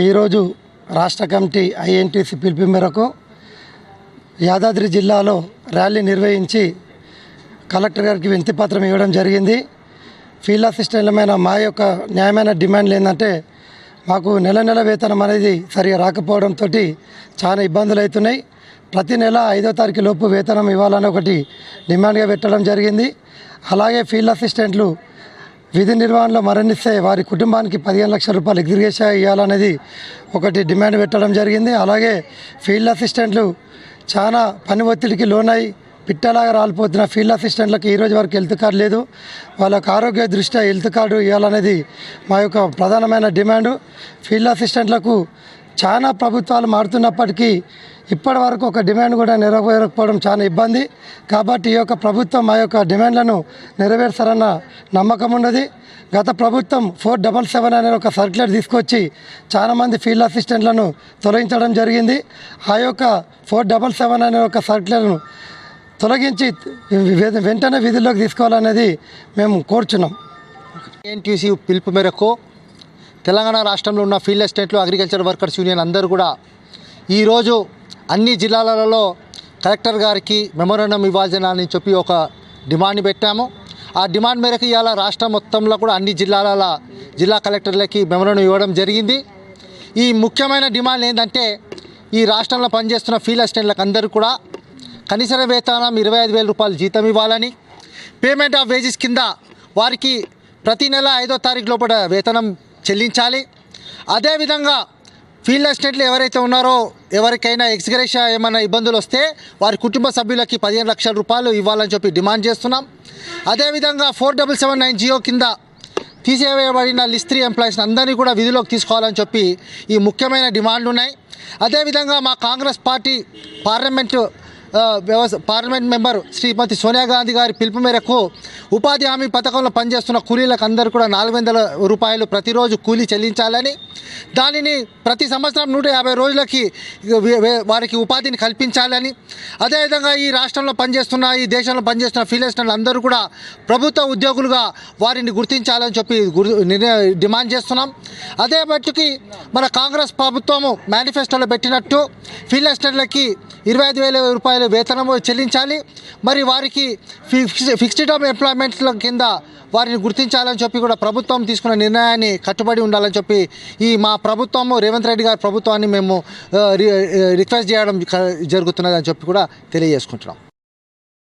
ఈరోజు రాష్ట్ర committee INTUC పిలుపు మేరకు యాదాద్రి జిల్లాలో ర్యాలీ నిర్వహించి కలెక్టర్ గారికి వినతిపత్రం ఇవ్వడం జరిగింది. ఫీల్డ్ అసిస్టెంట్లమైన మా యొక్క న్యాయమైన డిమాండ్లు ఏంటంటే, మాకు నెల నెల వేతనం అనేది సరిగా రాకపోవడంతో చాలా ఇబ్బందులు అవుతున్నాయి. ప్రతి నెల 5వ తారీఖు లోపు వేతనం ఇవ్వాలని ఒకటి డిమాండ్గా పెట్టడం జరిగింది. అలాగే ఫీల్డ్ అసిస్టెంట్లు విధి నిర్వహణలో మరణిస్తే వారి కుటుంబానికి 15 లక్షల రూపాయలు ఎగ్జిగ్రేషన్ ఇవ్వాలనేది ఒకటి డిమాండ్ పెట్టడం జరిగింది. అలాగే ఫీల్డ్ అసిస్టెంట్లు చాలా పని ఒత్తిడికి లోనై పిట్టలాగా రాలిపోతున్న ఫీల్డ్ అసిస్టెంట్లకు ఈరోజు వరకు హెల్త్ కార్డు లేదు. వాళ్ళకు ఆరోగ్య దృష్ట్యా హెల్త్ కార్డు ఇవ్వాలనేది మా యొక్క ప్రధానమైన డిమాండు. ఫీల్డ్ అసిస్టెంట్లకు చాలా ప్రభుత్వాలు మారుతున్నప్పటికీ ఇప్పటి వరకు ఒక డిమాండ్ కూడా నెరవేరకపోవడం చాలా ఇబ్బంది. కాబట్టి ఈ యొక్క ప్రభుత్వం మా యొక్క డిమాండ్లను నెరవేర్చారన్న నమ్మకం ఉన్నది. గత ప్రభుత్వం 477 అనే ఒక సర్క్యులర్ తీసుకొచ్చి చాలామంది ఫీల్డ్ అసిస్టెంట్లను తొలగించడం జరిగింది. ఆ యొక్క 477 అనే ఒక సర్క్యులర్ను తొలగించి వెంటనే విధుల్లోకి తీసుకోవాలనేది మేము కోరుచున్నాం. ఐఎన్టీసీ పిలుపు మేరకు తెలంగాణ రాష్ట్రంలో ఉన్న ఫీల్డ్ అసిస్టెంట్లు, అగ్రికల్చర్ వర్కర్స్ యూనియన్ అందరూ కూడా ఈరోజు అన్ని జిల్లాలలో కలెక్టర్ గారికి మెమోరాండం ఇవ్వాల్సిన చెప్పి ఒక డిమాండ్ పెట్టాము. ఆ డిమాండ్ మేరకు ఇవాళ రాష్ట్రం మొత్తంలో కూడా అన్ని జిల్లా కలెక్టర్లకి మెమోరాండం ఇవ్వడం జరిగింది. ఈ ముఖ్యమైన డిమాండ్ ఏంటంటే, ఈ రాష్ట్రంలో పనిచేస్తున్న ఫీల్డ్ అసిస్టెంట్లకు అందరూ కూడా కనీస వేతనం 25,000 రూపాయలు జీతం ఇవ్వాలని, పేమెంట్ ఆఫ్ వేజెస్ కింద వారికి ప్రతి నెల 5వ తారీఖు లోపల వేతనం చెల్లించాలి. అదేవిధంగా ఫీల్డ్ అసిస్టెంట్లు ఎవరైతే ఉన్నారో ఎవరికైనా ఎక్స్గ్రేషియా ఏమైనా ఇబ్బందులు వస్తే వారి కుటుంబ సభ్యులకి 15 లక్షల రూపాయలు ఇవ్వాలని చెప్పి డిమాండ్ చేస్తున్నాం. అదేవిధంగా 4779 జియో కింద తీసివేయబడిన లిస్ట్ 3 ఎంప్లాయీస్ అందరినీ కూడా విధిలోకి తీసుకోవాలని చెప్పి ఈ ముఖ్యమైన డిమాండ్లు ఉన్నాయి. అదేవిధంగా మా కాంగ్రెస్ పార్టీ పార్లమెంట్ మెంబర్ శ్రీమతి సోనియా గాంధీ గారి పిలుపు మేరకు ఉపాధి హామీ పథకంలో పనిచేస్తున్న కూలీలకు అందరూ కూడా 400 రూపాయలు ప్రతిరోజు కూలీ చెల్లించాలని, దానిని ప్రతి సంవత్సరం 150 రోజులకి వారికి ఉపాధిని కల్పించాలని, అదేవిధంగా ఈ రాష్ట్రంలో పనిచేస్తున్న, ఈ దేశంలో పనిచేస్తున్న ఫీల్డ్ అసిస్టెంట్లు అందరూ కూడా ప్రభుత్వ ఉద్యోగులుగా వారిని గుర్తించాలని చెప్పి డిమాండ్ చేస్తున్నాం. అదే బట్టుకి మన కాంగ్రెస్ ప్రభుత్వము మేనిఫెస్టోలో పెట్టినట్టు ఫీల్డ్ అసిస్టెంట్లకి 25,000 రూపాయలు వేతనము చెల్లించాలి. మరి వారికి ఫిక్స్డ్ టర్మ్ ఎంప్లాయ్మెంట్ల కింద వారిని గుర్తించాలని చెప్పి కూడా ప్రభుత్వం తీసుకున్న నిర్ణయాన్ని కట్టుబడి ఉండాలని చెప్పి ఈ మా ప్రభుత్వము రేవంత్ రెడ్డి గారి ప్రభుత్వాన్ని మేము రిక్వెస్ట్ చేయడం జరుగుతున్నదని చెప్పి కూడా తెలియజేసుకుంటున్నాం.